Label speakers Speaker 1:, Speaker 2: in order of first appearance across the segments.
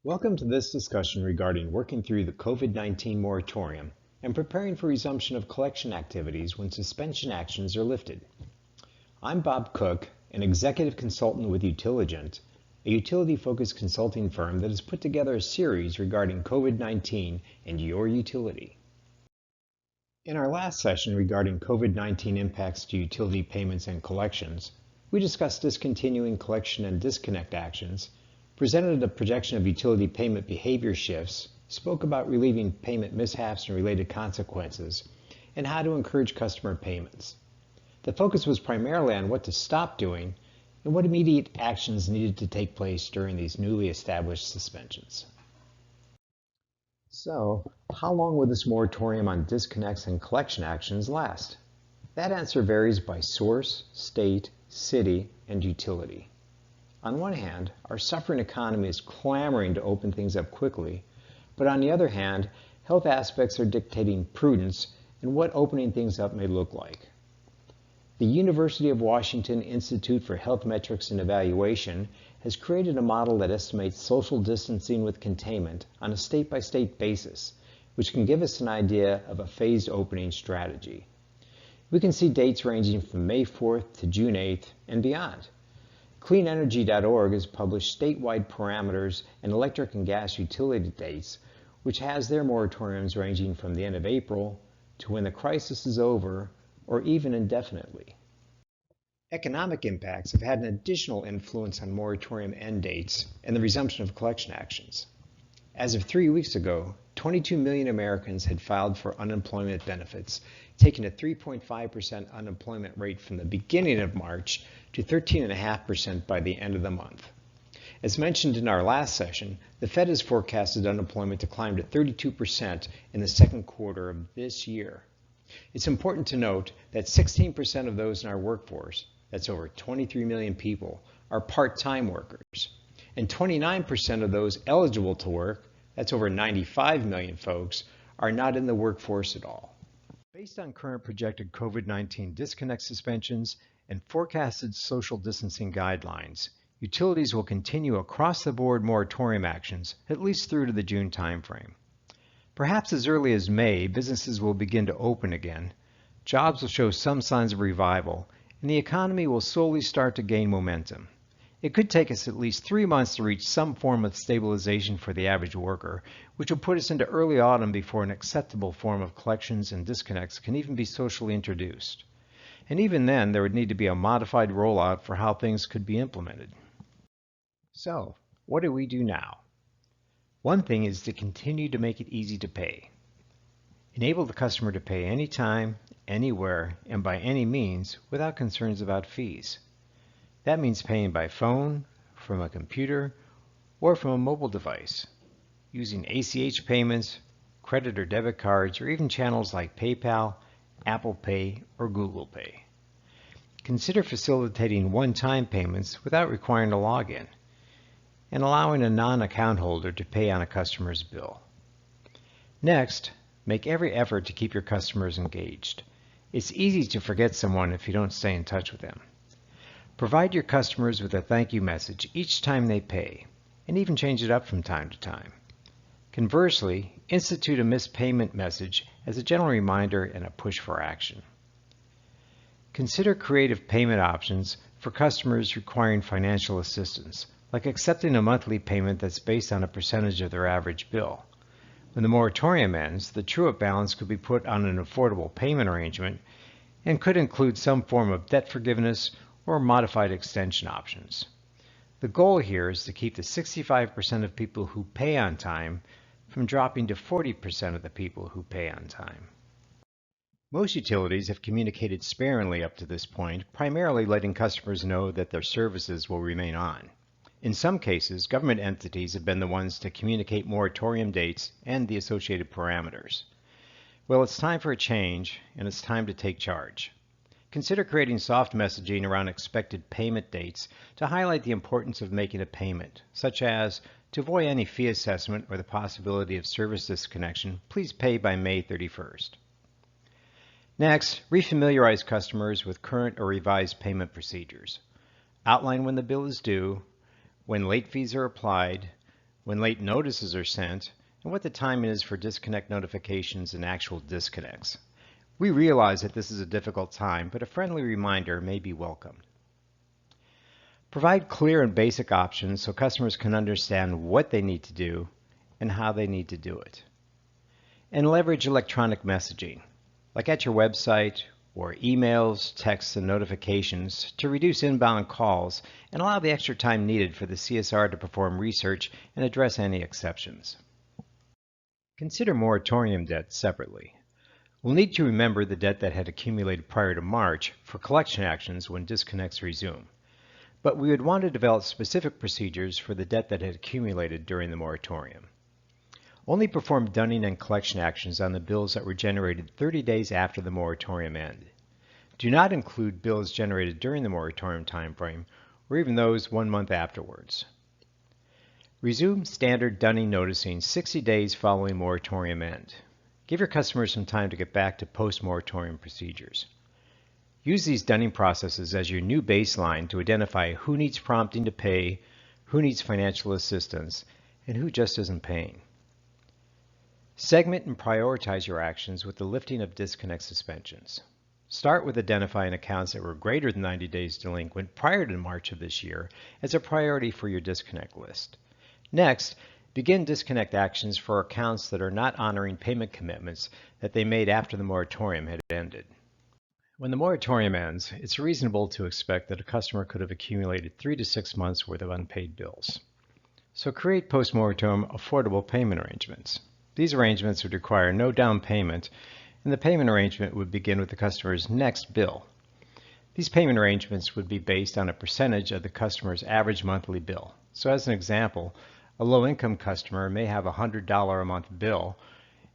Speaker 1: Welcome to this discussion regarding working through the COVID-19 moratorium and preparing for resumption of collection activities when suspension actions are lifted. I'm Bob Cook, an executive consultant with Utilligent, a utility-focused consulting firm that has put together a series regarding COVID-19 and your utility. In our last session regarding COVID-19 impacts to utility payments and collections, we discussed discontinuing collection and disconnect actions, presented a projection of utility payment behavior shifts, spoke about relieving payment mishaps and related consequences, and how to encourage customer payments. The focus was primarily on what to stop doing and what immediate actions needed to take place during these newly established suspensions. So, how long will this moratorium on disconnects and collection actions last? That answer varies by source, state, city, and utility. On one hand, our suffering economy is clamoring to open things up quickly, but on the other hand, health aspects are dictating prudence and what opening things up may look like. The University of Washington Institute for Health Metrics and Evaluation has created a model that estimates social distancing with containment on a state-by-state basis, which can give us an idea of a phased opening strategy. We can see dates ranging from May 4th to June 8th and beyond. CleanEnergy.org has published statewide parameters and electric and gas utility dates, which has their moratoriums ranging from the end of April to when the crisis is over, or even indefinitely. Economic impacts have had an additional influence on moratorium end dates and the resumption of collection actions. As of 3 weeks ago, 22 million Americans had filed for unemployment benefits, taking a 3.5% unemployment rate from the beginning of March to 13.5% by the end of the month. As mentioned in our last session, the Fed has forecasted unemployment to climb to 32% in the second quarter of this year. It's important to note that 16% of those in our workforce, that's over 23 million people, are part-time workers, and 29% of those eligible to work, that's over 95 million folks, are not in the workforce at all. Based on current projected COVID-19 disconnect suspensions and forecasted social distancing guidelines, utilities will continue across-the-board moratorium actions at least through to the June timeframe. Perhaps as early as May, businesses will begin to open again, jobs will show some signs of revival, and the economy will slowly start to gain momentum. It could take us at least 3 months to reach some form of stabilization for the average worker, which will put us into early autumn before an acceptable form of collections and disconnects can even be socially introduced. And even then, there would need to be a modified rollout for how things could be implemented. So, what do we do now? One thing is to continue to make it easy to pay. Enable the customer to pay anytime, anywhere, and by any means without concerns about fees. That means paying by phone, from a computer, or from a mobile device, using ACH payments, credit or debit cards, or even channels like PayPal, Apple Pay, or Google Pay. Consider facilitating one-time payments without requiring a login, and allowing a non-account holder to pay on a customer's bill. Next, make every effort to keep your customers engaged. It's easy to forget someone if you don't stay in touch with them. Provide your customers with a thank you message each time they pay, and even change it up from time to time. Conversely, institute a missed payment message as a gentle reminder and a push for action. Consider creative payment options for customers requiring financial assistance, like accepting a monthly payment that's based on a percentage of their average bill. When the moratorium ends, the true-up balance could be put on an affordable payment arrangement and could include some form of debt forgiveness or modified extension options. The goal here is to keep the 65% of people who pay on time from dropping to 40% of the people who pay on time. Most utilities have communicated sparingly up to this point, primarily letting customers know that their services will remain on. In some cases, government entities have been the ones to communicate moratorium dates and the associated parameters. Well, it's time for a change, and it's time to take charge. Consider creating soft messaging around expected payment dates to highlight the importance of making a payment, such as, to avoid any fee assessment or the possibility of service disconnection, please pay by May 31st. Next, refamiliarize customers with current or revised payment procedures. Outline when the bill is due, when late fees are applied, when late notices are sent, and what the timing is for disconnect notifications and actual disconnects. We realize that this is a difficult time, but a friendly reminder may be welcomed. Provide clear and basic options so customers can understand what they need to do and how they need to do it. And leverage electronic messaging, like at your website or emails, texts, and notifications to reduce inbound calls and allow the extra time needed for the CSR to perform research and address any exceptions. Consider moratorium debt separately. We'll need to remember the debt that had accumulated prior to March for collection actions when disconnects resume. But we would want to develop specific procedures for the debt that had accumulated during the moratorium. Only perform dunning and collection actions on the bills that were generated 30 days after the moratorium end. Do not include bills generated during the moratorium timeframe or even those 1 month afterwards. Resume standard dunning noticing 60 days following moratorium end. Give your customers some time to get back to post-moratorium procedures. Use these dunning processes as your new baseline to identify who needs prompting to pay, who needs financial assistance, and who just isn't paying. Segment and prioritize your actions with the lifting of disconnect suspensions. Start with identifying accounts that were greater than 90 days delinquent prior to March of this year as a priority for your disconnect list. Next, begin disconnect actions for accounts that are not honoring payment commitments that they made after the moratorium had ended. When the moratorium ends, it's reasonable to expect that a customer could have accumulated 3 to 6 months worth of unpaid bills. So create post-moratorium affordable payment arrangements. These arrangements would require no down payment, and the payment arrangement would begin with the customer's next bill. These payment arrangements would be based on a percentage of the customer's average monthly bill. So as an example, a low-income customer may have a $100 a month bill,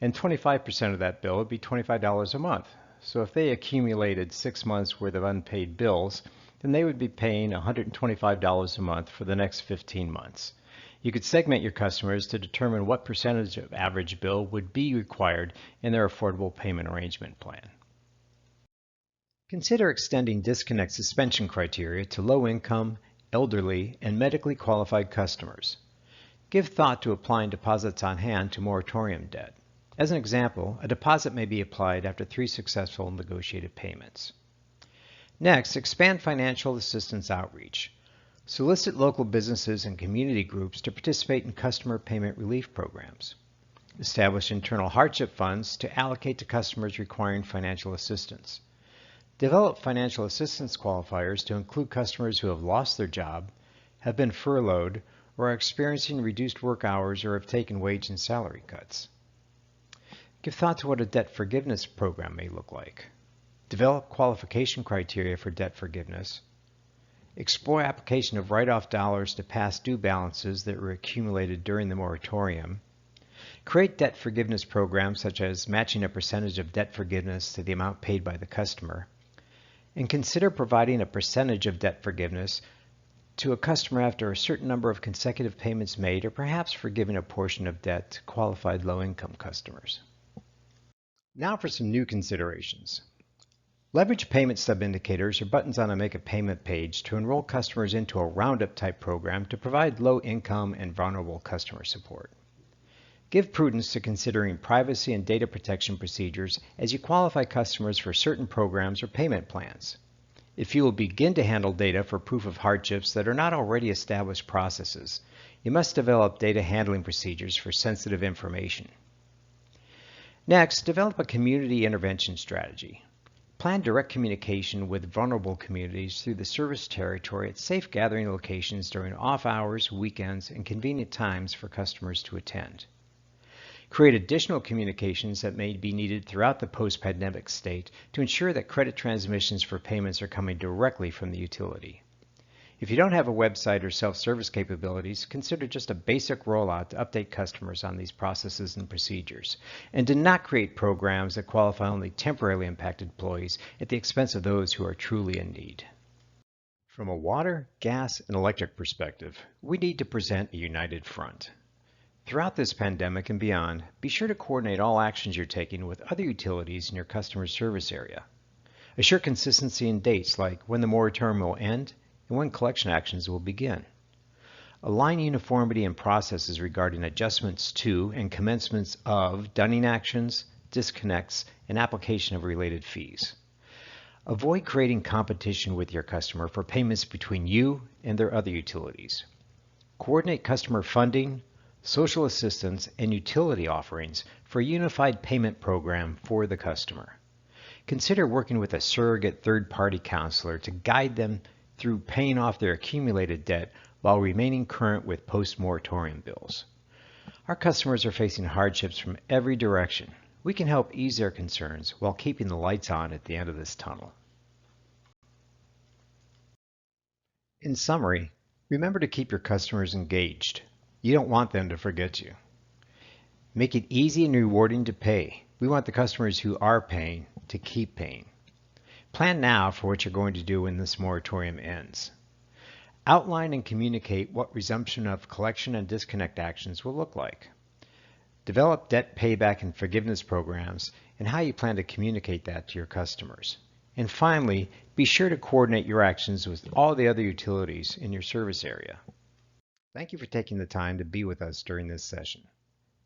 Speaker 1: and 25% of that bill would be $25 a month. So if they accumulated 6 months worth of unpaid bills, then they would be paying $125 a month for the next 15 months. You could segment your customers to determine what percentage of average bill would be required in their affordable payment arrangement plan. Consider extending disconnect suspension criteria to low-income, elderly, and medically qualified customers. Give thought to applying deposits on hand to moratorium debt. As an example, a deposit may be applied after 3 successful negotiated payments. Next, expand financial assistance outreach. Solicit local businesses and community groups to participate in customer payment relief programs. Establish internal hardship funds to allocate to customers requiring financial assistance. Develop financial assistance qualifiers to include customers who have lost their job, have been furloughed, or are experiencing reduced work hours or have taken wage and salary cuts. Give thought to what a debt forgiveness program may look like. Develop qualification criteria for debt forgiveness. Explore application of write-off dollars to past due balances that were accumulated during the moratorium. Create debt forgiveness programs such as matching a percentage of debt forgiveness to the amount paid by the customer. And consider providing a percentage of debt forgiveness to a customer after a certain number of consecutive payments made, or perhaps forgiving a portion of debt to qualified low-income customers. Now for some new considerations. Leverage payment sub-indicators or buttons on a Make a Payment page to enroll customers into a Roundup type program to provide low-income and vulnerable customer support. Give prudence to considering privacy and data protection procedures as you qualify customers for certain programs or payment plans. If you will begin to handle data for proof of hardships that are not already established processes, you must develop data handling procedures for sensitive information. Next, develop a community intervention strategy. Plan direct communication with vulnerable communities through the service territory at safe gathering locations during off hours, weekends, and convenient times for customers to attend. Create additional communications that may be needed throughout the post-pandemic state to ensure that credit transmissions for payments are coming directly from the utility. If you don't have a website or self-service capabilities, consider just a basic rollout to update customers on these processes and procedures. And do not create programs that qualify only temporarily impacted employees at the expense of those who are truly in need. From a water, gas, and electric perspective, we need to present a united front. Throughout this pandemic and beyond, be sure to coordinate all actions you're taking with other utilities in your customer service area. Assure consistency in dates like when the moratorium will end and when collection actions will begin. Align uniformity and processes regarding adjustments to and commencements of dunning actions, disconnects, and application of related fees. Avoid creating competition with your customer for payments between you and their other utilities. Coordinate customer funding, social assistance, and utility offerings for a unified payment program for the customer. Consider working with a surrogate third-party counselor to guide them through paying off their accumulated debt while remaining current with post-moratorium bills. Our customers are facing hardships from every direction. We can help ease their concerns while keeping the lights on at the end of this tunnel. In summary, remember to keep your customers engaged. You don't want them to forget you. Make it easy and rewarding to pay. We want the customers who are paying to keep paying. Plan now for what you're going to do when this moratorium ends. Outline and communicate what resumption of collection and disconnect actions will look like. Develop debt payback and forgiveness programs and how you plan to communicate that to your customers. And finally, be sure to coordinate your actions with all the other utilities in your service area. Thank you for taking the time to be with us during this session.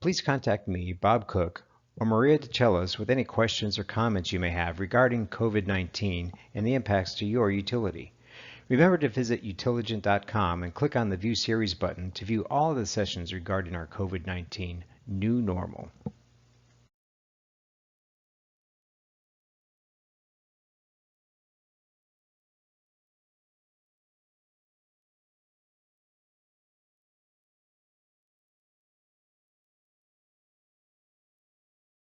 Speaker 1: Please contact me, Bob Cook, or Maria DeCellis with any questions or comments you may have regarding COVID-19 and the impacts to your utility. Remember to visit utilligent.com and click on the View Series button to view all of the sessions regarding our COVID-19 new normal.